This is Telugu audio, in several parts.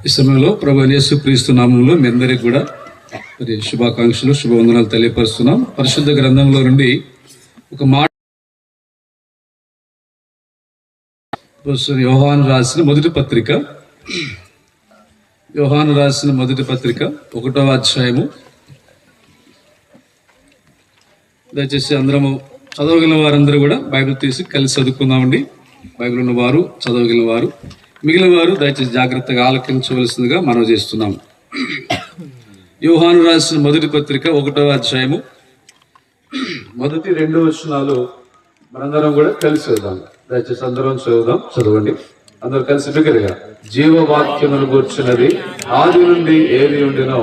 ఈ సమయంలో ప్రభు యేసుక్రీస్తు నామంలో మీ అందరికీ కూడా మరి శుభాకాంక్షలు శుభవందనాలు తెలియపరుస్తున్నాం. పరిశుద్ధ గ్రంథంలో నుండి ఒక మాట యోహాను రాసిన మొదటి పత్రిక 1వ అధ్యాయము. దయచేసి అందరము చదవగలిగిన వారందరూ కూడా బైబిల్ తీసి కలిసి చదువుకుందామండి. బైబిల్ ఉన్న వారు, చదవగలిగిన వారు, మిగిలిన వారు దయచేసి జాగ్రత్తగా ఆలకించవలసిందిగా మనవి చేస్తున్నాం. యోహాను రాసిన మొదటి పత్రిక 1వ అధ్యాయము మొదటి 2 వచనాలు మనందరం కూడా కలిసి చదువుదాం. దయచేసి అందరం చదవండి. అందరూ కలిసి బిగ్గరగా. జీవవాక్యమును గూర్చినది ఆది నుండి ఏది ఉండినో,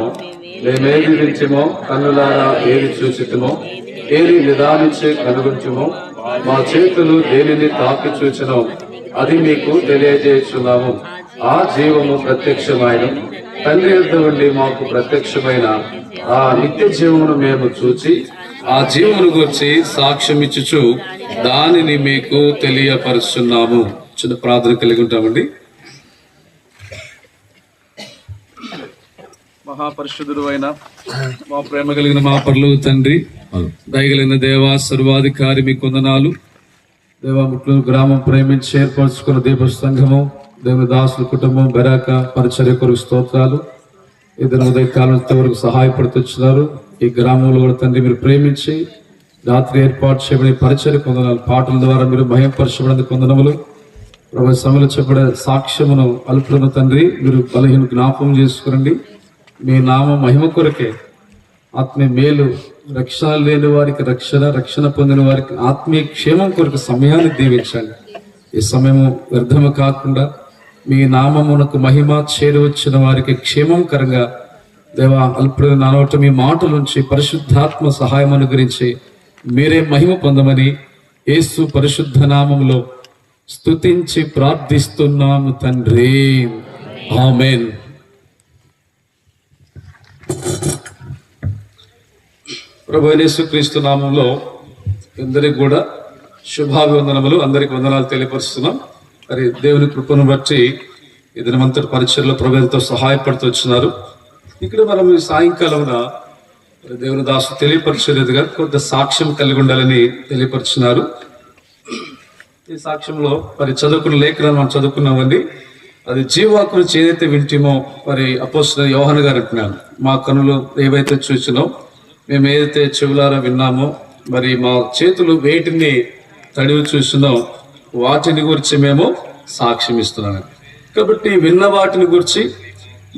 మేమేది వింటిమో, కన్నులారా ఏది చూచితిమో, ఏది నిదానించి కనుగొంటిమో, మా చేతులు దేనిని తాకి చూచినో అది మీకు తెలియజేస్తున్నాము. ఆ జీవము ప్రత్యక్షమైన తండ్రి యొద్ద నుండి మాకు ప్రత్యక్షమైన ఆ నిత్య జీవమును మేము చూచి ఆ జీవమును గురించి సాక్ష్యం ఇచ్చుచు దానిని మీకు తెలియపరుస్తున్నాము. చిన్న ప్రార్థన కలిగి ఉంటామండి. మహాపరిశుద్ధుడు అయిన మా ప్రేమ కలిగిన మా పరలోక తండ్రి, దయగలిగిన దేవా, సర్వాధికారి మీ కొందనాలు. దేవాముట్లూరు గ్రామం ప్రేమించి ఏర్పరచుకున్న దీప సంఘము, దేవుని దాసుల కుటుంబం, బెరాక పరిచర్య కొరకు స్తోత్రాలు. ఇద్దరు ఉదయకాలంతో వరకు సహాయపడుతున్నారు. ఈ గ్రామంలో కూడా తండ్రి మీరు ప్రేమించి రాత్రి ఏర్పాటు చేయబడి పరిచర్య కొందనాలు. పాటల ద్వారా మీరు భయంపరచబడిన కొందనములు ప్రభు సమయంలో చెప్పబడే సాక్ష్యమును అల్పులను తండ్రి మీరు బలహీన జ్ఞాపకం చేసుకురండి. మీ నామ మహిమ కొరకే ఆత్మీయ మేలు, రక్షణ లేని వారికి రక్షణ, రక్షణ పొందిన వారికి ఆత్మీయ క్షేమం కొరకు సమయాన్ని దీవించండి. ఈ సమయము వ్యర్థము కాకుండా మీ నామమునకు మహిమ చేరువచ్చిన వారికి క్షేమంకరంగా దేవా అల్పుడు నానోట మీ మాటల నుంచి పరిశుద్ధాత్మ సహాయం అనుగ్రహించి మీరే మహిమ పొందమని యేసు పరిశుద్ధ నామములో స్తుతించి ప్రార్థిస్తున్నాము తండ్రి, ఆమేన్. ప్రభు యేసుక్రీస్తు నామంలో అందరికి కూడా శుభాభివందనములు, అందరికి వందనాలు తెలియపరుస్తున్నాం. మరి దేవుని కృపను బట్టి ఈ దినమంతటి పరిచయలో ప్రభు ఎంతో సహాయపడుతూ వచ్చినారు. ఇక్కడ మనం ఈ సాయంకాలమున దేవుని దాసు తెలియపరచలేదుగా కొంత సాక్ష్యం కలిగి ఉండాలని తెలియపరిచినారు. ఈ సాక్ష్యంలో మరి చదువుకున్న లేఖనాలు మనం చదువుకున్నామండి. అది జీవవాక్కు నుంచి ఏదైతే వింటిమో మరి అపోస్తలుడైన యోహాను గారు అంటున్నాను, మా కనులు ఏవైతే చూసినో, మేము ఏదైతే చెవులారా విన్నామో, మరి మా చేతులు వేటిని తడివి చూసినో వాటిని గురించి మేము సాక్ష్యం ఇస్తున్నాము. కాబట్టి విన్న వాటిని గురించి,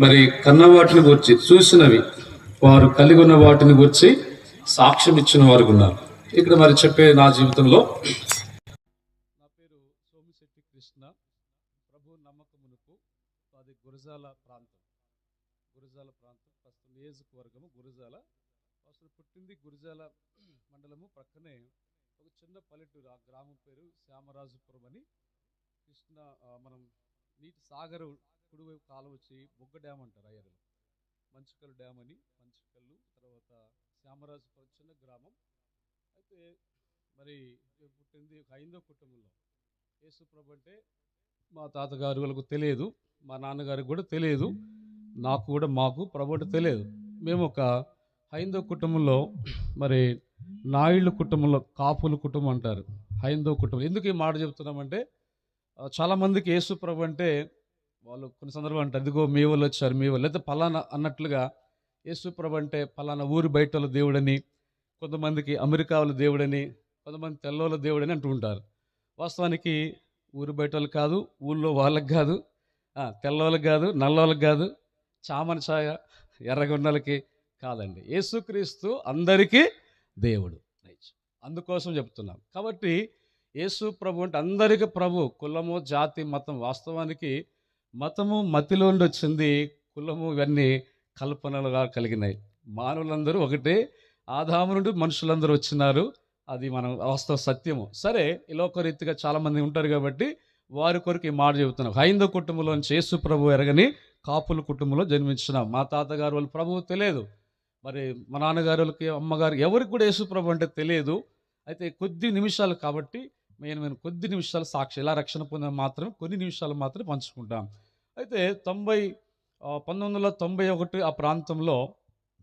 మరి కన్న వాటిని గురించి, చూసినవి వారు కలిగి ఉన్న వాటిని గురించి సాక్ష్యం ఇచ్చిన వారు ఉన్నారు. ఇక్కడ మరి చెప్పే నా జీవితంలో నా పేరు సోమిశెట్టి కృష్ణ. ప్రభు నమ్మకమునకు అది గురజాల ప్రాంతం ఫస్ట్ నియోజకవర్గము గురజాల. అసలు పుట్టింది గురజాల మండలము ప్రక్కనే ఒక చిన్న పల్లెటూరు. ఆ గ్రామం పేరు శ్యామరాజపురం అని. కృష్ణ మనం నీటి సాగరు కుడివైపు కాలువ వచ్చి బొగ్గ డ్యామ్ అంటారు అయ్యారు, మంచికల్లు డ్యామ్ అని. మంచికల్లు తర్వాత శ్యామరాజపురం చిన్న గ్రామం. అయితే మరి పుట్టింది ఒక హైందవ కుటుంబంలో. యేసుప్రభు అంటే మా తాతగారు వాళ్ళకు తెలియదు, మా నాన్నగారికి కూడా తెలియదు, నాకు కూడా మాకు ప్రభు అంటే తెలియదు. మేము ఒక హైందవ కుటుంబంలో, మరి నాయుళ్ళ కుటుంబంలో, కాపుల కుటుంబం అంటారు హైందవ కుటుంబం. ఎందుకు ఈ మాట చెప్తున్నామంటే చాలామందికి యేసు ప్రభు అంటే వాళ్ళు కొన్ని సందర్భాలు అంటారు, ఇదిగో మీ వాళ్ళు వచ్చారు, మీ వాళ్ళు, లేకపోతే పలానా అన్నట్లుగా యేసు ప్రభు అంటే పలానా ఊరు బయట వాళ్ళ దేవుడని, కొంతమందికి అమెరికా వాళ్ళ దేవుడని, కొంతమంది తెల్లవాళ్ళ దేవుడని అంటూ ఉంటారు. వాస్తవానికి ఊరు బయట వాళ్ళు కాదు, ఊళ్ళో వాళ్ళకి కాదు, తెల్లవాళ్ళకి కాదు, నల్లవాళ్ళకి కాదు, చామన ఛాయ ఎర్రగొండలకి కాదండి. యేసుక్రీస్తు అందరికీ దేవుడు. అందుకోసం చెప్తున్నాం. కాబట్టి యేసు ప్రభు అంటే అందరికీ ప్రభు. కులము, జాతి, మతం, వాస్తవానికి మతము మతిలో నుండి వచ్చింది, కులము ఇవన్నీ కల్పనలుగా కలిగినాయి. మానవులందరూ ఒకటే, ఆదాము నుండి మనుషులందరూ వచ్చినారు. అది మనం వాస్తవ సత్యము. సరే, ఈ లోకరీతిగా చాలామంది ఉంటారు కాబట్టి వారి కొరకు ఈ మాట చెబుతున్నాం. హైందవ కుటుంబంలోంచి యేసు ప్రభు ఎరగని కాపుల కుటుంబంలో జన్మించినాం. మా తాతగారు వాళ్ళు ప్రభువు తెలియదు, మరి మా నాన్నగారు వాళ్ళకి, అమ్మగారు ఎవరికి కూడా యేసు ప్రభు అంటే తెలియదు. అయితే కొద్ది నిమిషాలు కాబట్టి మేము కొద్ది నిమిషాలు సాక్షి, ఎలా రక్షణ పొందిన మాత్రం కొన్ని నిమిషాలు మాత్రం పంచుకుంటాం. అయితే 1991 ఆ ప్రాంతంలో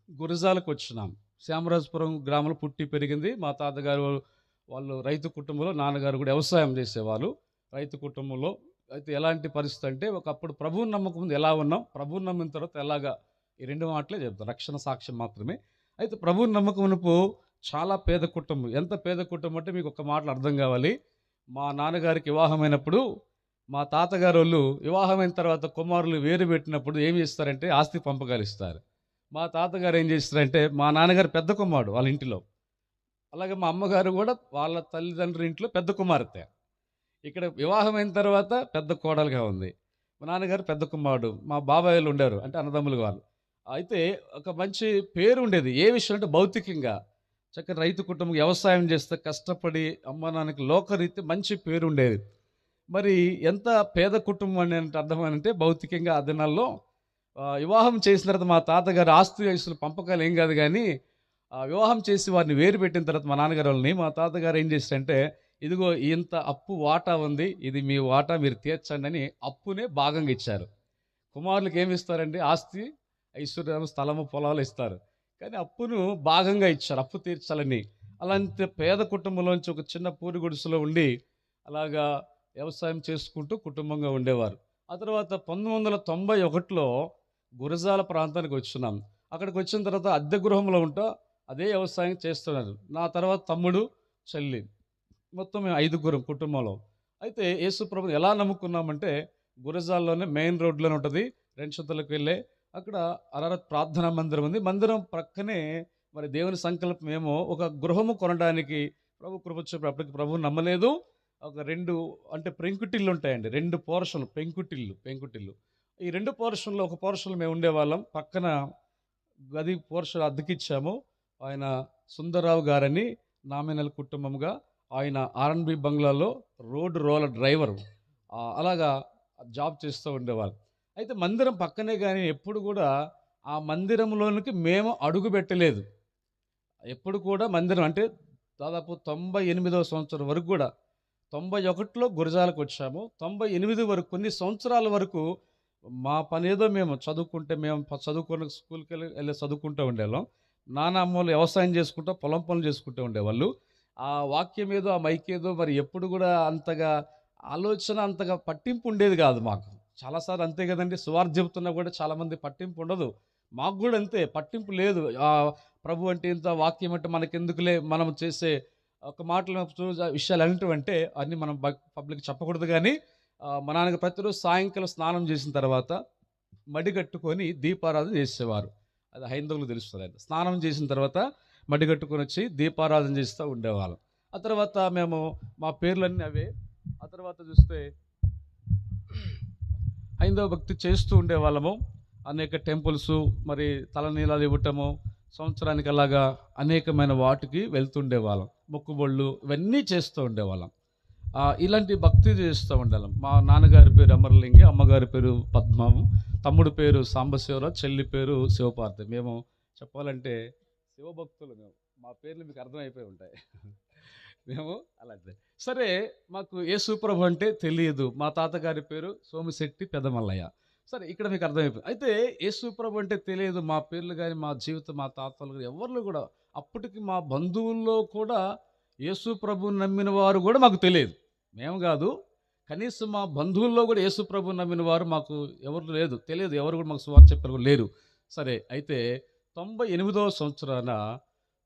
గురజాలకు వచ్చినాం. శ్యామరాజపురం గ్రామంలో పుట్టి పెరిగింది. మా తాతగారు వాళ్ళు రైతు కుటుంబంలో, నాన్నగారు కూడా వ్యవసాయం చేసేవాళ్ళు. రైతు కుటుంబంలో అయితే ఎలాంటి పరిస్థితి అంటే, ఒకప్పుడు ప్రభువుని నమ్మకం ముందు ఎలా ఉన్నాం, ప్రభువుని నమ్మిన తర్వాత ఎలాగా, ఈ 2 మాటలే చెప్తాను. రక్షణ సాక్ష్యం మాత్రమే. అయితే ప్రభువుని నమ్మకం మునుపు చాలా పేద కుటుంబం. ఎంత పేద కుటుంబం అంటే మీకు ఒక మాటలో అర్థం కావాలి. మా నాన్నగారికి వివాహమైనప్పుడు మా తాతగారోళ్ళు వివాహమైన తర్వాత కుమారులు వేరు పెట్టినప్పుడు ఏం చేస్తారంటే ఆస్తి పంపకాలు ఇస్తారు. మా తాతగారు ఏం చేస్తారంటే, మా నాన్నగారు పెద్ద కుమారుడు వాళ్ళ ఇంటిలో. అలాగే మా అమ్మగారు కూడా వాళ్ళ తల్లిదండ్రుల ఇంట్లో పెద్ద కుమార్తె. ఇక్కడ వివాహమైన తర్వాత పెద్ద కోడలుగా ఉంది. మా నాన్నగారు పెద్ద కుమారుడు. మా బాబాయిలు ఉండారు, అంటే అన్నదమ్ములు వాళ్ళు. అయితే ఒక మంచి పేరు ఉండేది. ఏ విషయం అంటే భౌతికంగా చక్కని రైతు కుటుంబం, వ్యవసాయం చేస్తే కష్టపడి అమ్మ నాన్నకి లోకరీత్యా మంచి పేరు ఉండేది. మరి ఎంత పేద కుటుంబం అని అంటే అర్థమనంటే, భౌతికంగా ఆ దినాల్లో వివాహం చేసిన తర్వాత మా తాతగారు ఆస్తి వయసులు పంపకాలు ఏం కాదు కానీ, వివాహం చేసి వారిని వేరు పెట్టిన తర్వాత మా నాన్నగారు వాళ్ళని, మా తాతగారు ఏం చేశారంటే, ఇదిగో ఇంత అప్పు వాటా ఉంది, ఇది మీ వాటా మీరు తీర్చండి అని అప్పునే భాగంగా ఇచ్చారు. కుమారులకు ఏమి ఇస్తారండి? ఆస్తి, ఐశ్వర్యం, స్థలము, పొలాలు ఇస్తారు. కానీ అప్పును భాగంగా ఇచ్చారు, అప్పు తీర్చాలని. అలాంటి పేద కుటుంబంలోంచి ఒక చిన్న పూరి గుడిసెలో ఉండి అలాగా వ్యవసాయం చేసుకుంటూ కుటుంబంగా ఉండేవారు. ఆ తర్వాత 1991లో గురజాల ప్రాంతానికి వచ్చినాం. అక్కడికి వచ్చిన తర్వాత అద్దె గృహంలో ఉంటా అదే వ్యవసాయం చేస్తున్నారు. నా తర్వాత తమ్ముడు, చెల్లి, మొత్తం మేము 5గురం కుటుంబంలో. అయితే యేసు ప్రభుని ఎలా నమ్ముకున్నామంటే, గురజాల్లోనే మెయిన్ రోడ్లోనే ఉంటుంది, రెండుశుద్ధలకు వెళ్ళే అక్కడ అరారత్ ప్రార్థనా మందిరం ఉంది. మందిరం ప్రక్కనే మరి దేవుని సంకల్పం ఏమో ఒక గృహము కొనడానికి ప్రభు కృప చూపి, అప్పటికి ప్రభువు నమ్మలేదు. ఒక 2 అంటే పెంకుటిల్లు ఉంటాయండి, 2 పోర్షన్లు పెంకుటిల్లు. ఈ 2 పోర్షన్లో ఒక పోర్షన్లో మేము ఉండేవాళ్ళం. పక్కన గది పోర్షన్ అద్దెకిచ్చాము. ఆయన సుందర్రావు గారని నామినల్ కుటుంబంగా, ఆయన ఆర్ఎన్బి బంగ్లాలో రోడ్ రోలర్ డ్రైవర్, అలాగా జాబ్ చేస్తూ ఉండేవాళ్ళు. అయితే మందిరం పక్కనే కానీ ఎప్పుడు కూడా ఆ మందిరంలోనికి మేము అడుగు పెట్టలేదు. ఎప్పుడు కూడా మందిరం అంటే దాదాపు 98వ సంవత్సరం వరకు కూడా, 91లో గురజాలకు వచ్చాము. 98 వరకు కొన్ని సంవత్సరాల వరకు మా పని ఏదో మేము చదువుకుంటే, మేము చదువుకున్న స్కూల్కి వెళ్ళి చదువుకుంటూ ఉండేవాళ్ళం. నాన్న అమ్మోళ్ళు వ్యవసాయం చేసుకుంటూ పొలం పనులు చేసుకుంటూ ఉండేవాళ్ళు. ఆ వాక్యం ఏదో, ఆ మైక్ ఏదో మరి ఎప్పుడు కూడా అంతగా ఆలోచన, అంతగా పట్టింపు ఉండేది కాదు మాకు. చాలాసార్లు అంతే కదండి, సువార్త చెబుతున్నా కూడా చాలామంది పట్టింపు ఉండదు. మాకు కూడా అంతే, పట్టింపు లేదు. ప్రభు అంటే ఇంత, వాక్యం అంటే మనకెందుకులే, మనం చేసే ఒక మాటలు విషయాలు అనేటివంటే అన్నీ మనం పబ్లిక్ చెప్పకూడదు. కానీ మా నాన్నకి ప్రతిరోజు సాయంకాలం స్నానం చేసిన తర్వాత మడి కట్టుకొని దీపారాధన చేసేవారు. అది హైందవులకు తెలుస్తుంది. ఆయన స్నానం చేసిన తర్వాత మడి కట్టుకొని వచ్చి దీపారాధన చేస్తూ ఉండేవాళ్ళం. ఆ తర్వాత మేము మా పేర్లన్నీ అవే. ఆ తర్వాత చూస్తే హైందవ భక్తి చేస్తూ ఉండేవాళ్ళము. అనేక టెంపుల్స్, మరి తలనీలాలు ఇవ్వటము, సంవత్సరానికి అలాగా అనేకమైన వాటికి వెళ్తుండేవాళ్ళం. మొక్కుబళ్ళు ఇవన్నీ చేస్తూ ఉండేవాళ్ళం. ఇలాంటి భక్తి చేస్తూ ఉండేవాళ్ళం. మా నాన్నగారి పేరు అమరలింగి, అమ్మగారి పేరు పద్మము, తమ్ముడు పేరు సాంబశివరావు, చెల్లి పేరు శివపార్తి. మేము చెప్పాలంటే శివభక్తులు మేము. మా పేర్లు మీకు అర్థమైపోయి ఉంటాయి. మేము అలాంటిదే. సరే, మాకు యేసుప్రభు అంటే తెలియదు. మా తాతగారి పేరు సోమిశెట్టి పెదమల్లయ్య. సరే, ఇక్కడ మీకు అర్థమైపోయింది. అయితే యేసుప్రభు అంటే తెలియదు. మా పేర్లు కానీ, మా జీవితం, మా తాతలు కానీ ఎవరు కూడా, అప్పటికి మా బంధువుల్లో కూడా యేసుప్రభుని నమ్మిన వారు కూడా మాకు తెలియదు. మేము కాదు, కనీసం మా బంధువుల్లో కూడా యేసుప్రభుని నమ్మిన వారు మాకు ఎవరు లేదు, తెలియదు. ఎవరు కూడా మాకు సువార్త చెప్పారు లేరు. సరే, అయితే 98వ సంవత్సరాన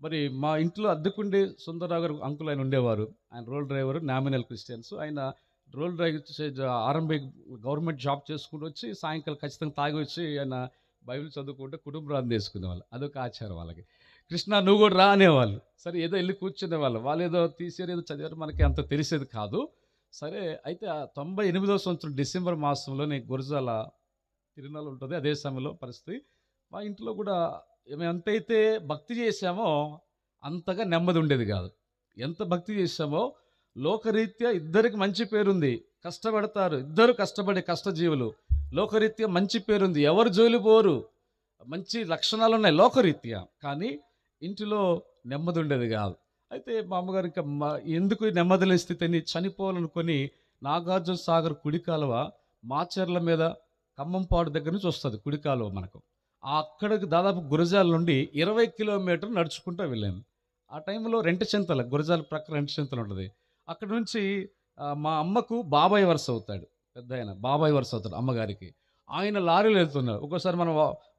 మరి మా ఇంట్లో అద్దెకుండే సుందరరావు గారు అంకుల్ ఆయన ఉండేవారు. ఆయన రోల్ డ్రైవర్, నామినల్ క్రిస్టియన్స్. ఆయన role driver RMB government job చేసుకుంటూ వచ్చి సాయంకాలం ఖచ్చితంగా తాగి వచ్చి ఆయన బైబిల్ చదువుకుంటే కుటుంబ ప్రార్థన చేసుకునేవాళ్ళు. అదొక ఆచారం వాళ్ళకి. కృష్ణ నువ్వు కూడా రా అనేవాళ్ళు. సరే, ఏదో వెళ్ళి కూర్చునేవాళ్ళు. వాళ్ళు ఏదో తీసేది, ఏదో చదివారు, మనకి అంత తెలిసేది కాదు. సరే, అయితే 98వ సంవత్సరం డిసెంబర్ మాసంలోనే గురజాల తిరునాళ్ళు ఉంటుంది. అదే సమయంలో పరిస్థితి మా ఇంట్లో కూడా మేము ఎంతైతే భక్తి చేశామో అంతగా నెమ్మది ఉండేది కాదు. ఎంత భక్తి చేశామో, లోకరీత్యా ఇద్దరికి మంచి పేరుంది, కష్టపడతారు, ఇద్దరు కష్టపడే కష్టజీవులు. లోకరీత్యా మంచి పేరుంది, ఎవరు జోలి పోరు, మంచి లక్షణాలు ఉన్నాయి లోకరీత్యా. కానీ ఇంటిలో నెమ్మది ఉండేది కాదు. అయితే మా అమ్మగారు ఇంకా ఎందుకు నెమ్మది లేని స్థితిని చనిపోవాలనుకొని నాగార్జున సాగర్ కుడి కాలువ మాచర్ల మీద ఖమ్మంపాడు దగ్గర నుంచి వస్తుంది కుడికాలువ మనకు. అక్కడికి దాదాపు గురజాల నుండి 20 కిలోమీటర్లు నడుచుకుంటూ వెళ్ళాను. ఆ టైంలో రెంటచింతల, గురజాల ప్రక్కన రెంటచింతల ఉంటుంది. అక్కడ నుంచి మా అమ్మకు బాబాయ్ వరుస అవుతాడు, పెద్ద ఆయన బాబాయ్ వరుస అవుతాడు అమ్మగారికి. ఆయన లారీలో వెళ్తున్నారు. ఒక్కోసారి మనం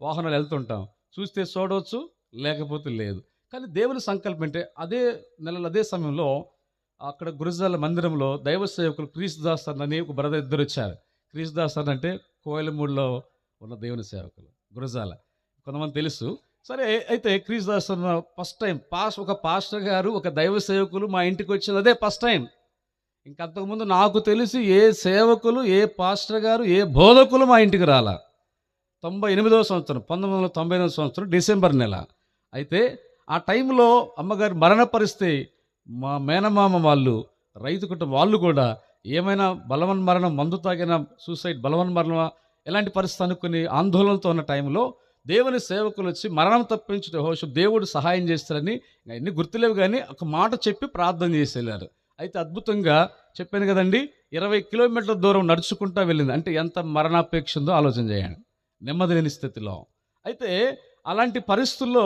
వాహనాలు వెళ్తుంటాం, చూస్తే చూడవచ్చు, లేకపోతే లేదు. కానీ దేవుని సంకల్పం అంటే అదే నెలలో అదే సమయంలో అక్కడ గురజాల మందిరంలో దైవ సేవకులు క్రీస్తుదాస్ అని ఒక బ్రదర్ ఇద్దరు వచ్చారు. క్రీస్తుదాస్ అంటే కోయలమూడిలో ఉన్న దేవుని సేవకులు గురజాల, కొంతమంది తెలుసు. సరే, అయితే క్రీస్తుదాస్ అన్న ఫస్ట్ టైం ఒక పాస్టర్ గారు, ఒక దైవ సేవకులు మా ఇంటికి వచ్చింది అదే ఫస్ట్ టైం. ఇంకంతకుముందు నాకు తెలిసి ఏ సేవకులు, ఏ పాస్టర్ గారు, ఏ బోధకులు మా ఇంటికి రాలా. 98వ సంవత్సరం, 1998 సంవత్సరం డిసెంబర్ నెల. అయితే ఆ టైంలో అమ్మగారు మరణ పరిస్థితి, మా మేనమామ వాళ్ళు రైతు కుటుంబం వాళ్ళు కూడా ఏమైనా బలవన్ మరణం, మందు తాగిన సూసైడ్, బలవన్ మరణం, ఎలాంటి పరిస్థితి అనుకుని ఆందోళనతో ఉన్న టైంలో దేవుని సేవకులు వచ్చి మరణం తప్పించుట హోషం దేవుడు సహాయం చేస్తారని, అన్నీ గుర్తులేవు కానీ ఒక మాట చెప్పి ప్రార్థన చేసి వెళ్ళారు. అయితే అద్భుతంగా చెప్పాను కదండి, 20 కిలోమీటర్ల దూరం నడుచుకుంటూ వెళ్ళింది. అంటే ఎంత మరణాపేక్ష ఉందో ఆలోచన చేయండి, నెమ్మది లేని స్థితిలో. అయితే అలాంటి పరిస్థితుల్లో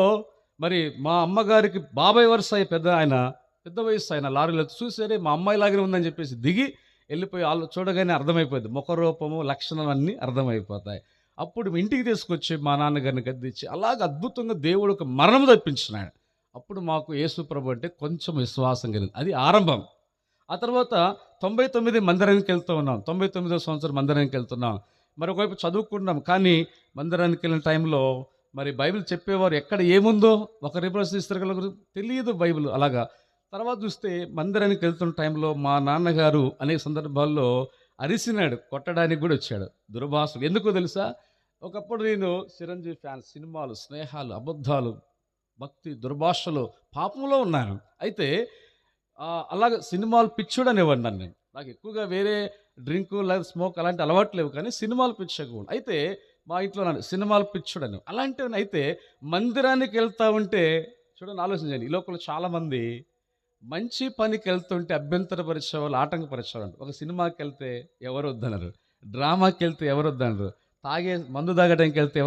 మరి మా అమ్మగారికి బాబాయ్ వరుస పెద్ద ఆయన, పెద్ద వయసు ఆయన లారీలో చూసారే మా అమ్మాయి లాగానే ఉందని చెప్పేసి దిగి వెళ్ళిపోయి వాళ్ళు చూడగానే అర్థమైపోయింది, ముఖరూపము లక్షణం అన్నీ అర్థమైపోతాయి. అప్పుడు ఇంటికి తీసుకొచ్చి మా నాన్నగారిని గద్దించి అలాగ అద్భుతంగా దేవుడు ఒక మరణం తప్పించినాడు. అప్పుడు మాకు యేసు ప్రభు అంటే కొంచెం విశ్వాసం కలిగింది. అది ఆరంభం. ఆ తర్వాత 99 మందిరానికి వెళ్తూ ఉన్నాం. 99వ సంవత్సరం మందిరానికి వెళ్తున్నాం. మరొకవైపు చదువుకుంటున్నాం. కానీ మందిరానికి వెళ్ళిన టైంలో మరి బైబిల్ చెప్పేవారు ఎక్కడ ఏముందో ఒక రిప్రజెంట్ తెలియదు బైబిల్. అలాగా తర్వాత చూస్తే మందిరానికి వెళ్తున్న టైంలో మా నాన్నగారు అనేక సందర్భాల్లో అరిసినాడు, కొట్టడానికి కూడా వచ్చాడు. దుర్భాషలు ఎందుకో తెలుసా? ఒకప్పుడు నేను చిరంజీవి ఫ్యాన్, సినిమాలు, స్నేహాలు, అబద్ధాలు, భక్తి, దుర్భాషలు, పాపంలో ఉన్నాను. అయితే అలాగ సినిమాలు పిచ్చుడు అనేవాడు నన్ను. నాకు ఎక్కువగా వేరే డ్రింకు లేదా స్మోక్ అలాంటి అలవాటు లేవు, కానీ సినిమాలు పిచ్చకు. అయితే మా ఇంట్లో నన్ను సినిమాలు పిచ్చుడని అలాంటివి. అయితే మందిరానికి వెళ్తా ఉంటే చూడండి, ఆలోచించండి, ఈ లోపల చాలామంది మంచి పనికి వెళ్తుంటే అభ్యంతరపరిచేవాళ్ళు, ఆటంకపరిచేవాళ్ళు. ఒక సినిమాకి వెళ్తే ఎవరు వద్దనరు, డ్రామాకి వెళ్తే ఎవరు వద్దనరు, మందు తాగడానికి వెళ్తే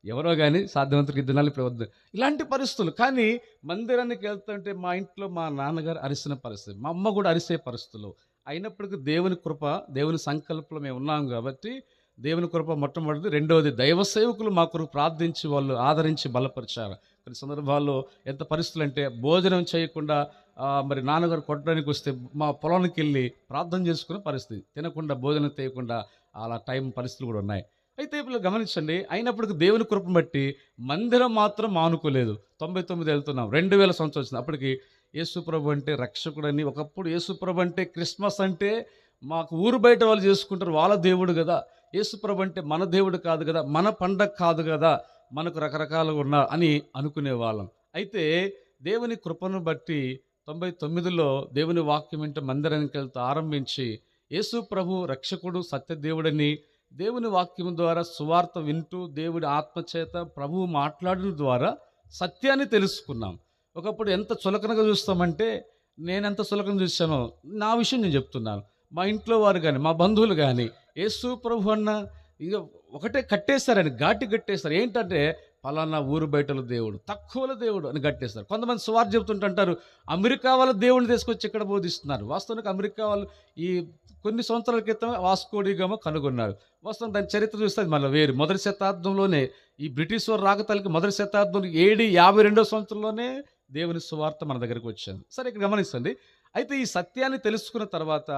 ఎవరో కానీ సాధ్యవంతుడికి దినాలు ఇప్పుడు వద్దు, ఇలాంటి పరిస్థితులు. కానీ మందిరానికి వెళ్తుంటే మా ఇంట్లో మా నాన్నగారు అరిసిన పరిస్థితి, మా అమ్మ కూడా అరిసే పరిస్థితులు. అయినప్పటికీ దేవుని కృప, దేవుని సంకల్పంలో మేము ఉన్నాం కాబట్టి దేవుని కృప మొట్టమొదటిది. రెండవది దైవ సేవకులు మా కొరకు ప్రార్థించి వాళ్ళు ఆదరించి బలపరిచారు. కొన్ని సందర్భాల్లో ఎంత పరిస్థితులు అంటే భోజనం చేయకుండా మరి నాన్నగారు కొట్టడానికి వస్తే మా పొలానికి వెళ్ళి ప్రార్థన చేసుకునే పరిస్థితి, తినకుండా భోజనం చేయకుండా అలా టైం పరిస్థితులు కూడా ఉన్నాయి. అయితే ఇప్పుడు గమనించండి, అయినప్పటికీ దేవుని కృపను బట్టి మందిరం మాత్రం మానుకోలేదు. 99 వెళ్తున్నాం. 2000 సంవత్సరం వచ్చింది. అప్పటికి యేసుప్రభు అంటే రక్షకుడని. ఒకప్పుడు యేసుప్రభు అంటే క్రిస్మస్ అంటే మాకు ఊరు బయట వాళ్ళు చేసుకుంటారు, వాళ్ళ దేవుడు కదా. యేసుప్రభు అంటే మన దేవుడు కాదు కదా, మన పండగ కాదు కదా, మనకు రకరకాలుగా ఉన్నా అని అనుకునే వాళ్ళం. అయితే దేవుని కృపను బట్టి 99లో దేవుని వాక్యం వింటే మందిరానికి వెళ్తూ ఆరంభించి యేసు ప్రభు రక్షకుడు, సత్యదేవుడని దేవుని వాక్యం ద్వారా సువార్త వింటూ దేవుడి ఆత్మచేత ప్రభువు మాట్లాడడం ద్వారా సత్యాన్ని తెలుసుకున్నాం. ఒకప్పుడు ఎంత చులకనగా చూస్తామంటే, నేనెంత చులకన చూశానో నా విషయం నేను చెప్తున్నాను. మా ఇంట్లో వారు కానీ మా బంధువులు కానీ యేసు ప్రభు అన్న ఇక ఒకటే కట్టేశారని, ఘాటి కట్టేశారు. ఏంటంటే పలానా ఊరు బయటల దేవుడు, తక్కువల దేవుడు అని కట్టేస్తారు. కొంతమంది సువార్త చెబుతుంటారు, అమెరికా వాళ్ళ దేవుడిని తీసుకొచ్చి ఇక్కడ బోధిస్తున్నారు. వాస్తవానికి అమెరికా వాళ్ళు ఈ కొన్ని సంవత్సరాల క్రితం వాస్కో డి గామా కనుగొన్నారు. వాస్తవం దాని చరిత్ర చూస్తే అది మళ్ళీ వేరు. మొదటి శతాబ్దంలోనే ఈ బ్రిటిష్ వారు రాకతలకి మొదటి శతాబ్దంలో AD 52వ సంవత్సరంలోనే దేవుని సువార్త మన దగ్గరికి వచ్చింది. సరే, ఇక్కడ గమనించండి. అయితే ఈ సత్యాన్ని తెలుసుకున్న తర్వాత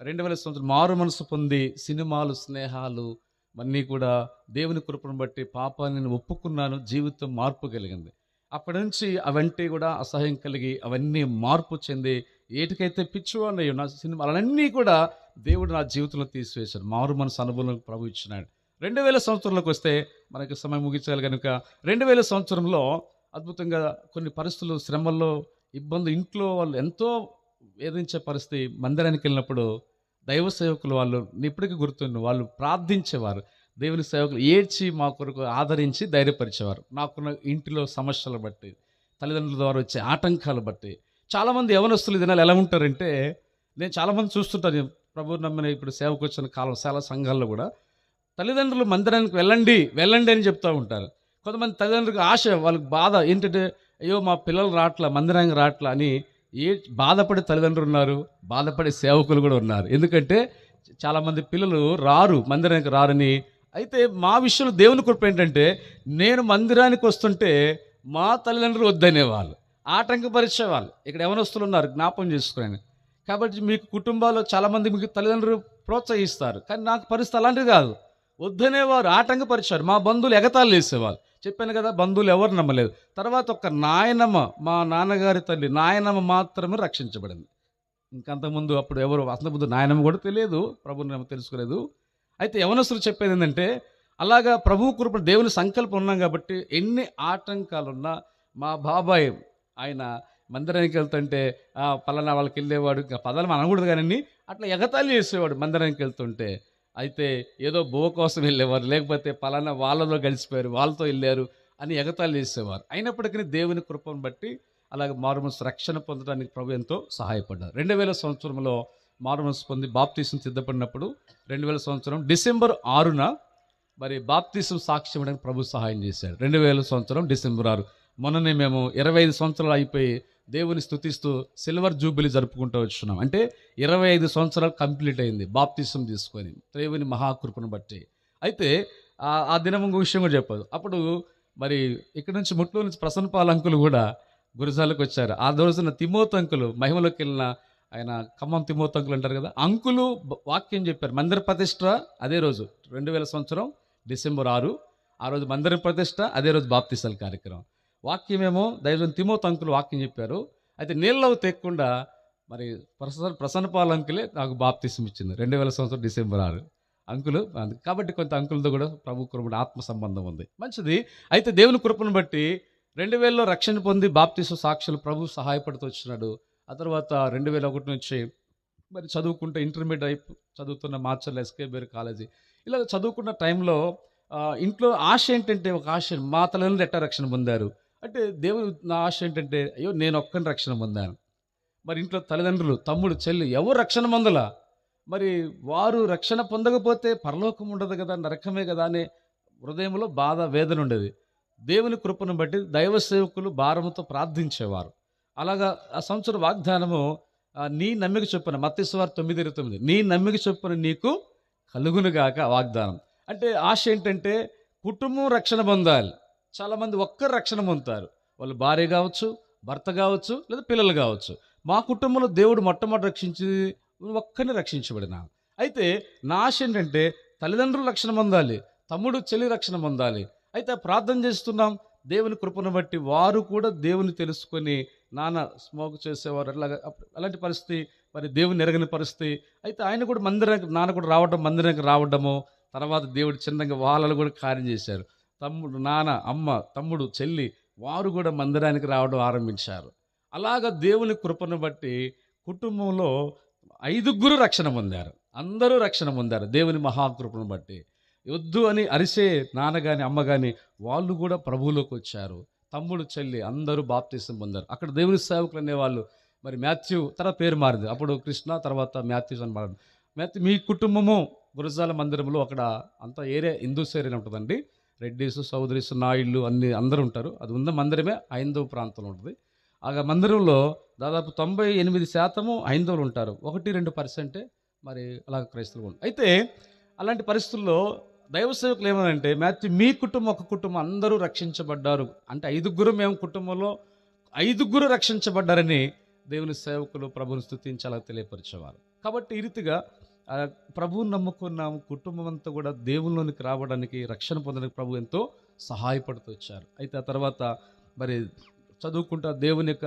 2000 సంవత్సరం మారు మనసు పొంది సినిమాలు, స్నేహాలు అన్నీ కూడా దేవుని కృపను బట్టి పాపాన్ని ఒప్పుకున్నాను, జీవితం మార్పు కలిగింది. అప్పటి నుంచి అవంటే కూడా అసహ్యం కలిగి అవన్నీ మార్పు చెంది ఏటికైతే పిచ్చివాడిని నా సినిమాలన్నీ కూడా దేవుడు నా జీవితంలో తీసివేశాడు. మారు మనసు అనుభవం ప్రభు ఇచ్చినాడు. 2000 సంవత్సరంలోకి వస్తే మనకి సమయం ముగించాలి కనుక 2000 సంవత్సరంలో అద్భుతంగా కొన్ని పరిస్థితులు, శ్రమల్లో, ఇబ్బంది, ఇంట్లో వాళ్ళు ఎంతో వేధించే పరిస్థితి. మందిరానికి వెళ్ళినప్పుడు దైవ సేవకులు వాళ్ళు ఇప్పటికీ గుర్తుండి వాళ్ళు ప్రార్థించేవారు. దేవుని సేవకులు ఏడ్చి మా కొరకు ఆదరించి ధైర్యపరిచేవారు. నాకున్న ఇంటిలో సమస్యలు బట్టి, తల్లిదండ్రుల ద్వారా వచ్చే ఆటంకాలు బట్టి. చాలామంది యవనస్తులు దినాలు ఎలా ఉంటారంటే, నేను చాలామంది చూస్తుంటాను, ప్రభు నమ్మిన ఇప్పుడు సేవకు వచ్చిన కాలం చాలా సంఘాల్లో కూడా తల్లిదండ్రులు మందిరానికి వెళ్ళండి వెళ్ళండి అని చెప్తూ ఉంటారు. కొంతమంది తల్లిదండ్రులకు ఆశ, వాళ్ళకి బాధ ఏంటంటే అయ్యో మా పిల్లలు రాట్లా, మందిరానికి రాట్లా అని బాధపడే తల్లిదండ్రులు ఉన్నారు, బాధపడే సేవకులు కూడా ఉన్నారు. ఎందుకంటే చాలామంది పిల్లలు రారు, మందిరానికి రారని. అయితే మా విషయంలో దేవుని కృప ఏంటంటే, నేను మందిరానికి వస్తుంటే మా తల్లిదండ్రులు వద్దనేవాళ్ళు, ఆటంకపరిచేవాళ్ళు. ఇక్కడ యవనస్తులు ఉన్నారు, జ్ఞాపం చేసుకోండి. కాబట్టి మీకు కుటుంబాల్లో చాలామంది మీకు తల్లిదండ్రులు ప్రోత్సహిస్తారు, కానీ నాకు పరిస్థితి అలాంటిది కాదు. వద్దనేవారు, ఆటంకపరిచారు. మా బంధువులు ఎగతాళి వేసేవాళ్ళు. చెప్పాను కదా, బంధువులు ఎవరు నమ్మలేదు. తర్వాత ఒక నాయనమ్మ, మా నాన్నగారి తల్లి నాయనమ్మ మాత్రమే రక్షించబడింది. ఇంకంతకుముందు అప్పుడు ఎవరు, అంతకుముందు నాయనమ్మ కూడా తెలియదు, ప్రభుని తెలుసుకోలేదు. అయితే యవనస్తులు చెప్పేది ఏంటంటే, అలాగా ప్రభు కృప దేవుని సంకల్పం ఉన్నాం కాబట్టి ఎన్ని ఆటంకాలున్నా, మా బాబాయ్ ఆయన మందిరానికి వెళ్తుంటే పలానా వాళ్ళకి వెళ్ళేవాడు, ఇంకా పదాలు అనకూడదు కానీ అట్లా ఎగతాళి చేసేవాడు మందిరానికి వెళ్తుంటే. అయితే ఏదో బువ్వ కోసం వెళ్ళేవారు, లేకపోతే పలానా వాళ్ళలో గడిచిపోయారు, వాళ్ళతో వెళ్ళారు అని ఎగతాళి చేసేవారు. అయినప్పటికీ దేవుని కృపను బట్టి అలాగే మారుమనసు రక్షణ పొందడానికి ప్రభు ఎంతో సహాయపడ్డారు. 2000 సంవత్సరంలో మారుమనసు పొంది బాప్తీసం సిద్ధపడినప్పుడు 2000 సంవత్సరం డిసెంబర్ 6న మరి బాప్తీసం సాక్ష్యం ఇవ్వడానికి ప్రభు సహాయం చేశాడు. 2000 సంవత్సరం డిసెంబర్ 6. మొన్ననే మేము 25 సంవత్సరాలు అయిపోయి దేవుని స్తుతిస్తూ సిల్వర్ జూబిలీ జరుపుకుంటూ వచ్చున్నాం. అంటే 25 సంవత్సరాలు కంప్లీట్ అయింది బాప్తీసం తీసుకొని, దేవుని మహాకృపను బట్టి. అయితే ఆ దినం ఇంకో విషయం కూడా చెప్పదు. అప్పుడు మరి ఇక్కడ నుంచి ముట్లో నుంచి ప్రసన్నపాల్ అంకులు కూడా గురజాలకు వచ్చారు. ఆ రోజున తిమోతి అంకులు, మహిమలోకి వెళ్ళిన ఆయన, ఖమ్మం తిమోతి అంకులు అంటారు కదా, అంకులు వాక్యం చెప్పారు. మందిర ప్రతిష్ట అదే రోజు 2000 సంవత్సరం డిసెంబర్ 6. ఆ రోజు మందిర ప్రతిష్ట, అదే రోజు బాప్తీసాల కార్యక్రమం. వాక్యమేమో దైవం తిమోతి అంకులు వాక్యం చెప్పారు. అయితే నీళ్ళవి తెక్కకుండా మరి ప్రసన్నపాల్ అంకులే నాకు బాప్తీసం ఇచ్చింది 2000 సంవత్సరం డిసెంబర్ 6 అంకులు. కాబట్టి కొంత అంకులతో కూడా ప్రభు కృపణ ఆత్మ సంబంధం ఉంది, మంచిది. అయితే దేవుని కృపను బట్టి 2000లో రక్షణ పొంది బాప్తీసం సాక్షులు ప్రభు సహాయపడుతూ వచ్చినాడు. ఆ తర్వాత 2001 నుంచి మరి చదువుకుంటే ఇంటర్మీడియట్ చదువుతున్న మార్చల్ ఎస్కేబేర్ కాలేజీ, ఇలా చదువుకున్న టైంలో ఇంట్లో ఆశ ఏంటంటే, ఒక ఆశ, మా తల్లిదండ్రులు ఎట్టా రక్షణ పొందారు అంటే, దేవుడు నా ఆశ ఏంటంటే, అయ్యో నేను ఒక్కని రక్షణ పొందాను. మరి ఇంట్లో తల్లిదండ్రులు, తమ్ముడు, చెల్లి ఎవరు రక్షణ పొందలా. మరి వారు రక్షణ పొందకపోతే పరలోకం ఉండదు కదా, నరకమే కదా అనే హృదయంలో బాధ, వేదన ఉండేది. దేవుని కృపను బట్టి దైవ సేవకులు భారముతో ప్రార్థించేవారు. అలాగా ఆ సంవత్సరం వాగ్దానము, నీ నమ్మిక చొప్పున, మత్తయి సువార్త 9:29, నీ నమ్మిక చొప్పున నీకు కలుగునుగాక వాగ్దానం. అంటే ఆశ ఏంటంటే కుటుంబం రక్షణ పొందాలి. చాలామంది ఒక్కరు రక్షణ పొందుతారు, వాళ్ళు భార్య కావచ్చు, భర్త కావచ్చు, లేదా పిల్లలు కావచ్చు. మా కుటుంబంలో దేవుడు మొట్టమొదటి రక్షించి ఒక్కరిని రక్షించబడినా. అయితే నా ఆశ ఏంటంటే తల్లిదండ్రులు రక్షణ పొందాలి, తమ్ముడు చెల్లి రక్షణ పొందాలి. అయితే ప్రార్థన చేస్తున్నాం, దేవుని కృపను బట్టి వారు కూడా దేవుని తెలుసుకొని, నాన్న స్మోక్ చేసేవారు, అలాంటి పరిస్థితి, మరి దేవుని ఎరగని పరిస్థితి. అయితే ఆయన కూడా మందిరానికి, నాన్న కూడా రావడం, మందిరానికి రావడము. తర్వాత దేవుడు చిన్నగా వాళ్ళలో కూడా కార్యం చేశారు. తమ్ముడు, నాన్న, అమ్మ, తమ్ముడు, చెల్లి వారు కూడా మందిరానికి రావడం ఆరంభించారు. అలాగ దేవుని కృపను బట్టి కుటుంబంలో 5గురు రక్షణ పొందారు. అందరూ రక్షణ పొందారు దేవుని మహాకృపను బట్టి. వద్దు అని అరిసే నాన్న కానీ అమ్మ కానీ వాళ్ళు కూడా ప్రభువులోకి వచ్చారు. తమ్ముడు, చెల్లి అందరూ బాప్తీసం పొందారు. అక్కడ దేవుని సేవకులు అనేవాళ్ళు మరి మాథ్యూ, తర్వాత పేరు మారింది, అప్పుడు కృష్ణ, తర్వాత మాథ్యూస్ అని మారింది. మాథ్యూ, మీ కుటుంబము గురజాల మందిరంలో, అక్కడ అంతా ఏరియా హిందూస్ ఏరియా ఉంటుందండి. రెడ్డిస్, చౌదరీస్, నాయుళ్ళు అందరూ ఉంటారు. అది ఉన్న మందిరమే హైందవ ప్రాంతంలో ఉంటుంది. ఆ మందిరంలో దాదాపు 98% హైందవులు ఉంటారు, 1-2% మరి అలా క్రైస్తవులు ఉంటారు. అయితే అలాంటి పరిస్థితుల్లో దైవ సేవకులు ఏమనంటే, మాథ్యూ, మీ కుటుంబం ఒక కుటుంబం అందరూ రక్షించబడ్డారు అంటే 5గురు మేము కుటుంబంలో 5గురు రక్షించబడ్డారని దేవుని సేవకులు ప్రభుని స్తుతించి అలా తెలియపరిచేవారు. కాబట్టి ఈ రీతిగా ప్రభువుని నమ్ముకున్నాము, కుటుంబం అంతా కూడా దేవునిలోనికి రావడానికి, రక్షణ పొందడానికి ప్రభు ఎంతో సహాయపడుతూ వచ్చారు. అయితే ఆ తర్వాత మరి చదువుకుంటా దేవుని యొక్క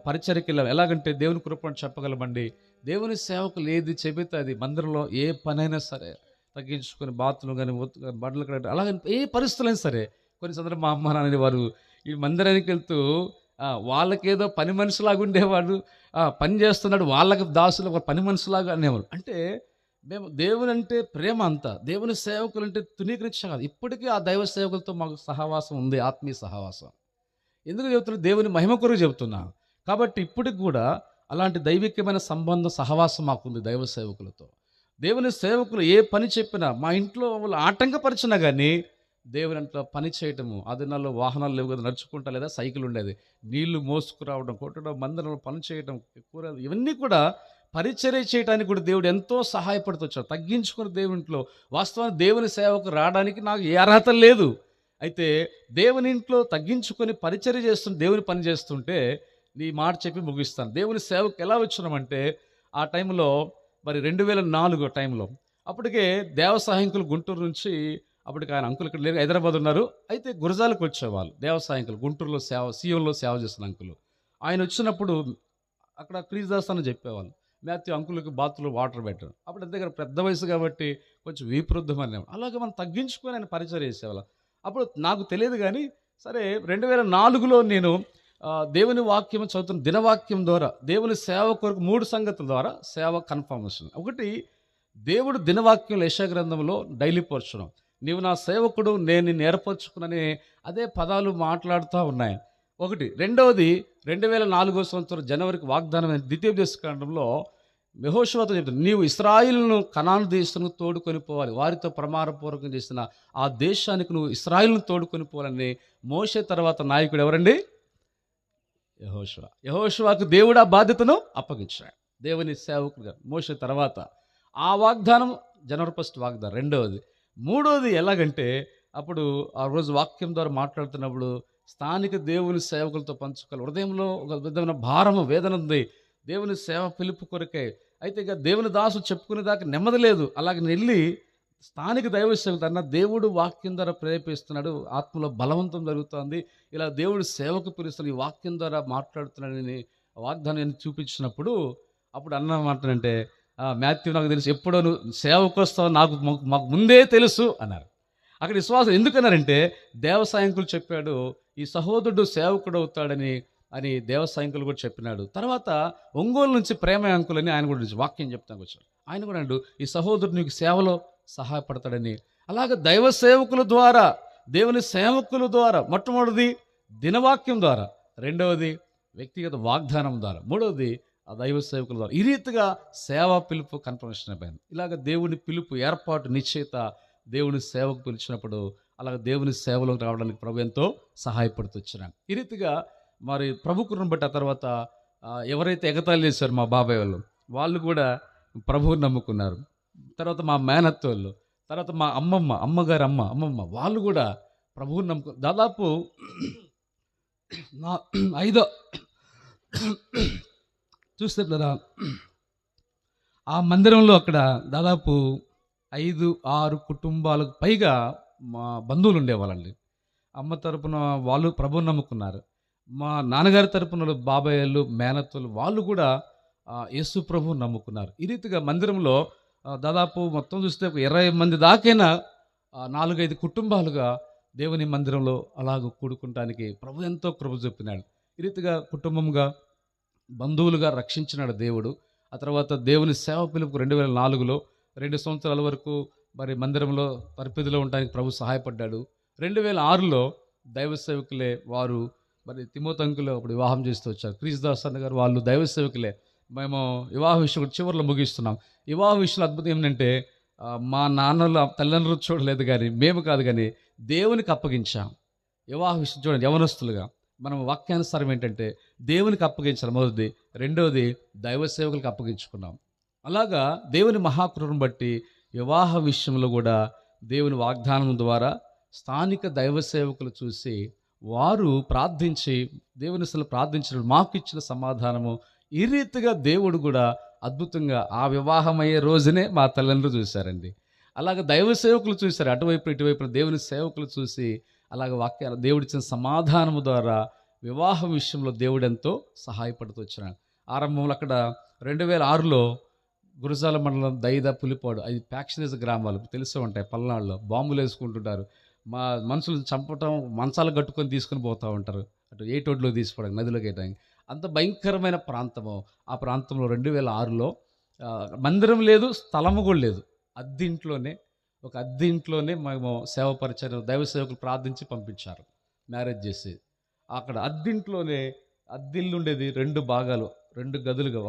పరిచర్యకి వెళ్ళాలి. ఎలాగంటే దేవుని కృపను చెప్పగలమండి. దేవుని సేవకులు ఏది చెబితే అది, మందిరంలో ఏ పనైనా సరే తగ్గించుకొని, బాత్రూమ్ కానీ బట్టలు కడ, అలాగే ఏ పరిస్థితులైనా సరే. కొన్ని సందర్భం మా అమ్మ నాన్న వారు ఈ మందిరానికి వెళ్తూ వాళ్ళకేదో పని మనిషిలాగా ఉండేవాడు, పని చేస్తున్నాడు, వాళ్ళకి దాసులు ఒక పని మనిషిలాగా అనేవారు. అంటే మేము దేవుని అంటే ప్రేమ అంతా, దేవుని సేవకులు అంటే తునీకరించ కాదు. ఇప్పటికీ ఆ దైవ సేవకులతో మాకు సహవాసం ఉంది, ఆత్మీయ సహవాసం. ఎందుకు చెబుతున్నా, దేవుని మహిమ కొరకు చెబుతున్నాను. కాబట్టి ఇప్పటికి కూడా అలాంటి దైవికమైన సంబంధం, సహవాసం మాకుంది దైవ సేవకులతో. దేవుని సేవకులు ఏ పని చెప్పినా మా ఇంట్లో వాళ్ళు ఆటంకపరిచినా కానీ దేవుని అంట్లో పని చేయటము. ఆ దినాల్లో వాహనాలు లేవు కదా, నడుచుకుంటా లేదా సైకిల్ ఉండేది. నీళ్లు మోసుకురావడం, కొట్టడం, మందిరంలో పని చేయడం, కూరలు ఇవన్నీ కూడా పరిచర్య చేయడానికి కూడా దేవుడు ఎంతో సహాయపడుతూ వచ్చాడు. తగ్గించుకుని దేవునింట్లో వాస్తవానికి దేవుని సేవకు రావడానికి నాకు ఏ అర్హత లేదు. అయితే దేవుని ఇంట్లో తగ్గించుకొని పరిచర్య చేస్తుంటే, దేవుని పని చేస్తుంటే నీ మాట చెప్పి ముగిస్తాను. దేవుని సేవకు ఎలా వచ్చినామంటే ఆ టైంలో మరి 2004 టైంలో అప్పటికే దేవ సహాయకులు గుంటూరు నుంచి, అప్పటికి ఆయన అంకుల్ ఇక్కడ లేరు, హైదరాబాద్ ఉన్నారు. అయితే గురజాలకు వచ్చేవాళ్ళు దేవ సహాయకులు, గుంటూరులో సేవ, సీఎంలో సేవ చేస్తున్న అంకులు. ఆయన వచ్చినప్పుడు అక్కడ క్రీజ్ దాస్తానని చెప్పేవాళ్ళు. లేకపోతే అంకులకి బాత్రూంలో వాటర్ పెట్టడం. అప్పుడు దగ్గర పెద్ద వయసు కాబట్టి కొంచెం వీపృద్ధం అనేవాడు. అలాగే మనం తగ్గించుకొని ఆయన పరిచయం చేసేవాళ్ళం. అప్పుడు నాకు తెలియదు కానీ సరే 2004లో నేను దేవుని వాక్యం చదువుతున్న దినవాక్యం ద్వారా దేవుని సేవ కొరకు 3 సంగతుల ద్వారా సేవ కన్ఫర్మేషన్. ఒకటి, దేవుడు దినవాక్యంలో యెషయా గ్రంథంలో డైలీ పరచడం. నీవు నా సేవకుడు, నేను నిన్ను ఏర్పరచుకునని అదే పదాలు మాట్లాడుతూ ఉన్నాయి. ఒకటి. రెండవది 2004 సంవత్సరం జనవరికి వాగ్దానమైన ద్వితీయోపదేశకాండంలో యెహోషువతో చెప్తాడు, నీవు ఇశ్రాయేలును కనాను దేశంలో తోడుకొని పోవాలి, వారితో ప్రమాణపూర్వకం చేసిన ఆ దేశానికి నువ్వు ఇశ్రాయేలును తోడుకొని పోవాలని. మోషే తర్వాత నాయకుడు ఎవరండి? యెహోషువ. యెహోషువకు దేవుడు ఆ బాధ్యతను అప్పగించాడు. దేవుని సేవకుడుగా మోషే తర్వాత ఆ వాగ్దానం జనవరి 1 వాగ్దానం. రెండవది. మూడవది ఎలాగంటే అప్పుడు ఆ రోజు వాక్యం ద్వారా మాట్లాడుతున్నప్పుడు స్థానిక దేవుని సేవకులతో పంచుకోవాలి. హృదయంలో ఒక విధమైన భారము, వేదన ఉంది దేవుని సేవ పిలుపు కొరకే. అయితే ఇక దేవుని దాసు చెప్పుకునేదాకా నెమ్మది లేదు. అలాగే వెళ్ళి స్థానిక దైవ సేవకులు అన్న దేవుడు వాక్యం ద్వారా ప్రేరేపిస్తున్నాడు, ఆత్మలో బలవంతం జరుగుతుంది, ఇలా దేవుడు సేవకు పిలుస్తున్నాడు, ఈ వాక్యం ద్వారా మాట్లాడుతున్నాడని వాగ్దానాన్ని చూపించినప్పుడు అప్పుడు అన్న మాటనంటే, మాథ్యూ నాకు తెలుసు, ఎప్పుడో నువ్వు సేవకు వస్తావు మాకు ముందే తెలుసు అన్నారు. అక్కడ విశ్వాసం ఎందుకన్నారంటే దేవసాయంకులు చెప్పాడు, ఈ సహోదరుడు సేవకుడు అవుతాడని అని దేవసాయంకులు కూడా చెప్పినాడు. తర్వాత ఒంగోలు నుంచి ప్రేమ అంకులని ఆయన కూడా వాక్యం చెప్తానికి వచ్చాడు. ఆయన కూడా అంటూ ఈ సహోదరుడు నీకు సేవలో సహాయపడతాడని. అలాగే దైవ సేవకుల ద్వారా, దేవుని సేవకుల ద్వారా, మొట్టమొదటిది దినవాక్యం ద్వారా, రెండవది వ్యక్తిగత వాగ్దానం ద్వారా, మూడవది ఆ దైవ సేవకుల ద్వారా. ఈ రీతిగా సేవా పిలుపు కన్ఫర్మేషన్ అయిపోయింది. ఇలాగ దేవుని పిలుపు, ఏర్పాటు, నిశ్చయిత దేవుని సేవకు పిలిచినప్పుడు అలాగే దేవుని సేవలోకి రావడానికి ప్రభు ఎంతో సహాయపడుతూ వచ్చినాడు. ఈ రీతిగా మరి ప్రభు కృపను బట్టి ఆ తర్వాత ఎవరైతే ఎగతాళి చేశారో మా బాబాయ్ వాళ్ళు కూడా ప్రభువుని నమ్ముకున్నారు. తర్వాత మా మేనత్తోళ్ళు, తర్వాత మా అమ్మగారి అమ్మమ్మ వాళ్ళు కూడా ప్రభువుని నమ్ముకున్నారు. దాదాపు నా 5 చూస్తే కదా ఆ మందిరంలో అక్కడ దాదాపు 5-6 కుటుంబాలకు పైగా మా బంధువులు ఉండేవాళ్ళండి. అమ్మ తరపున వాళ్ళు ప్రభువుని నమ్ముకున్నారు. మా నాన్నగారి తరపున బాబాయ్యలు, మేనత్తలు వాళ్ళు కూడా యేసు ప్రభువుని నమ్ముకున్నారు. ఈ రీతిగా మందిరంలో దాదాపు మొత్తం చూస్తే ఒక 20 మంది దాకైనా 4-5 కుటుంబాలుగా దేవుని మందిరంలో అలాగ కూడుకుంటానికి ప్రభు ఎంతో కృప చూపినాడు. ఈ రీతిగా కుటుంబంగా, బంధువులుగా రక్షించినాడు దేవుడు. ఆ తర్వాత దేవుని సేవ పిలుపు 2004లో 2 సంవత్సరాల వరకు మరి మందిరంలో పరిపిదిలో ఉండడానికి ప్రభు సహాయపడ్డాడు. 2006లో దైవ సేవకులే వారు మరి తిమోతంకులు అప్పుడు వివాహం చేస్తూ వచ్చారు. క్రీస్తుదాస్ అన్న గారు వాళ్ళు దైవ సేవకులే. మేము వివాహ విషయం చివరిలో ముగిస్తున్నాం. వివాహ విషయంలో అద్భుతం ఏంటంటే మా నాన్నలు తల్లిదండ్రులు చూడలేదు కానీ, మేము కాదు కానీ దేవునికి అప్పగించాం. వివాహ విషయం చూడండి, యవనస్తులుగా మనం వాక్యానుసారం ఏంటంటే దేవునికి అప్పగించాలి మొదటిది, రెండవది దైవ సేవకులకు అప్పగించుకున్నాం. అలాగా దేవుని మహాకృపను బట్టి వివాహ విషయంలో కూడా దేవుని వాగ్దానం ద్వారా స్థానిక దైవ సేవకులు చూసి వారు ప్రార్థించి దేవుని అసలు ప్రార్థించిన మాకు ఇచ్చిన సమాధానము. ఈ రీతిగా దేవుడు కూడా అద్భుతంగా ఆ వివాహం అయ్యే రోజునే మా తల్లిదండ్రులు చూశారండి. అలాగే దైవ సేవకులు చూశారు, అటువైపు ఇటువైపు దేవుని సేవకులు చూసి అలాగే వాక్యాలు దేవుడిచ్చిన సమాధానము ద్వారా వివాహ విషయంలో దేవుడు ఎంతో సహాయపడుతూ వచ్చినాడు. ఆరంభంలో అక్కడ 2006లో గురజాల మండలం దైద పులిపాడు, అది ప్యాక్షనైజ్ గ్రామాలు తెలిసే ఉంటాయి, పల్నాడులో బాంబులు వేసుకుంటుంటారు, మా మనుషులు చంపటం, మంచాలు కట్టుకొని తీసుకొని పోతూ ఉంటారు, అటు ఏటోడ్లో తీసుకోవడానికి, నదిలోకి వేయడానికి. అంత భయంకరమైన ప్రాంతము. ఆ ప్రాంతంలో 2006లో మందిరం లేదు, స్థలము కూడా లేదు, ఒక అద్దెంట్లోనే మేము సేవ పరిచయం దైవ సేవకులు ప్రార్థించి పంపించారు మ్యారేజ్ చేసి. అక్కడ అద్దిల్లు ఉండేది 2 భాగాలు, 2 గదులుగా,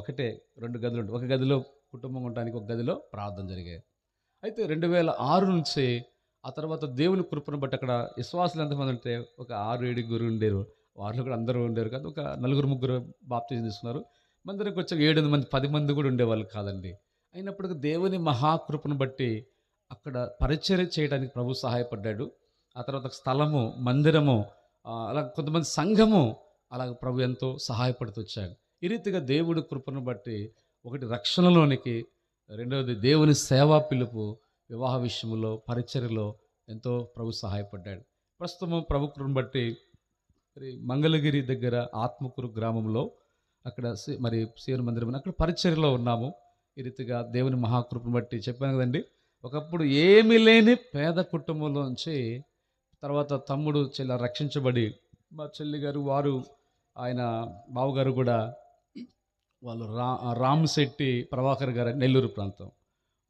2 గదులు ఉండేది. ఒక గదిలో కుటుంబం ఉండడానికి ఒక గదిలో ప్రార్థన జరిగేది. అయితే 2006 నుంచి ఆ తర్వాత దేవుని కృపను బట్టి అక్కడ విశ్వాసులు ఎంతమంది ఉంటే ఒక 6, 7 ఉండేరు. వారిలో కూడా అందరూ ఉండేవారు కాదు. ఒక నలుగురు, ముగ్గురు బాప్తిజం తీసుకున్నారు. మందిరానికి వచ్చాక 7 మంది, 10 మంది కూడా ఉండేవాళ్ళు కాదండి. అయినప్పటికీ దేవుని మహాకృపను బట్టి అక్కడ పరిచర్య చేయడానికి ప్రభు సహాయపడ్డాడు. ఆ తర్వాత ఒక స్థలము, మందిరము, అలా కొంతమంది సంఘము, అలాగ ప్రభు ఎంతో సహాయపడుతూ వచ్చాడు. ఈ రీతిగా దేవుడి కృపను బట్టి ఒకటి రక్షణలోనికి, రెండవది దేవుని సేవా పిలుపు, వివాహ విషయంలో, పరిచర్యలో ఎంతో ప్రభు సహాయపడ్డాడు. ప్రస్తుతం ప్రభు కృపను బట్టి మరి మంగళగిరి దగ్గర ఆత్మకూరు గ్రామంలో అక్కడ మరి సీఎం మందిరం అక్కడ పరిచర్యలో ఉన్నాము. ఈ రీతిగా దేవుని మహాకృపను బట్టి చెప్పాను కదండి. ఒకప్పుడు ఏమీ లేని పేద కుటుంబంలోంచి తర్వాత తమ్ముడు చెల్లి రక్షించబడి మా చెల్లి గారు వారు ఆయన బావగారు కూడా వాళ్ళు రామశెట్టి ప్రభాకర్ గారు నెల్లూరు ప్రాంతం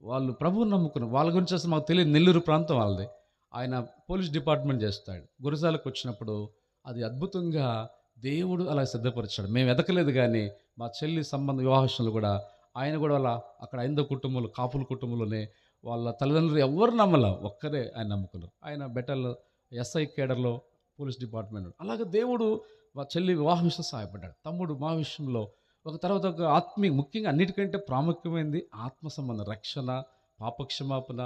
వాళ్ళు ప్రభువుని నమ్ముకున్నారు. వాళ్ళ గురించి అసలు మాకు తెలియదు. నెల్లూరు ప్రాంతం వాళ్ళది. ఆయన పోలీస్ డిపార్ట్మెంట్ చేస్తాడు. గురజాలకు వచ్చినప్పుడు అది అద్భుతంగా దేవుడు అలా సిద్ధపరిచాడు. మేము ఎదకలేదు కానీ మా చెల్లి సంబంధ వివాహాలు కూడా ఆయన కూడా వాళ్ళ అక్కడ ఐదో కుటుంబంలో కాపుల కుటుంబంలోనే వాళ్ళ తల్లిదండ్రులు ఎవరు నమ్మల, ఒక్కరే ఆయన నమ్ముకున్నారు. ఆయన బెటల్ ఎస్ఐ కేడర్లో పోలీస్ డిపార్ట్మెంట్. అలాగే దేవుడు మా చెల్లి వివాహం విషయంలో సహాయపడ్డాడు. తమ్ముడు మా విషయంలో ఒక తర్వాత ఒక ఆత్మీయ, ముఖ్యంగా అన్నిటికంటే ప్రాముఖ్యమైనది ఆత్మ సంబంధం, రక్షణ, పాపక్షమాపణ,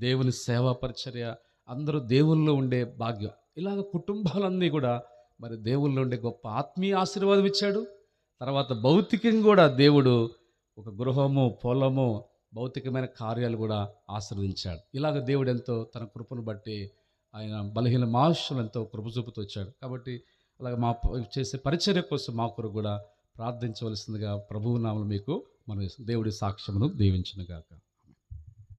దేవుని సేవా పరిచర్య, అందరూ దేవుల్లో ఉండే భాగ్యం. ఇలాగ కుటుంబాలన్నీ కూడా మరి దేవుల్లో ఉండే గొప్ప ఆత్మీయ ఆశీర్వాదం ఇచ్చాడు. తర్వాత భౌతికంగా కూడా దేవుడు ఒక గృహము, పొలము, భౌతికమైన కార్యాలు కూడా ఆశీర్వదించాడు. ఇలాగ దేవుడు ఎంతో తన కృపను బట్టి ఆయన బలహీన మానుషులు ఎంతో కృప చూపుతూ వచ్చాడు. కాబట్టి అలాగే మా చేసే పరిచర్య కోసం మా కొరకు కూడా ప్రార్థించవలసిందిగా ప్రభువు నామమున మీకు మన దేవుడి సాక్ష్యమును దీవించును గాక.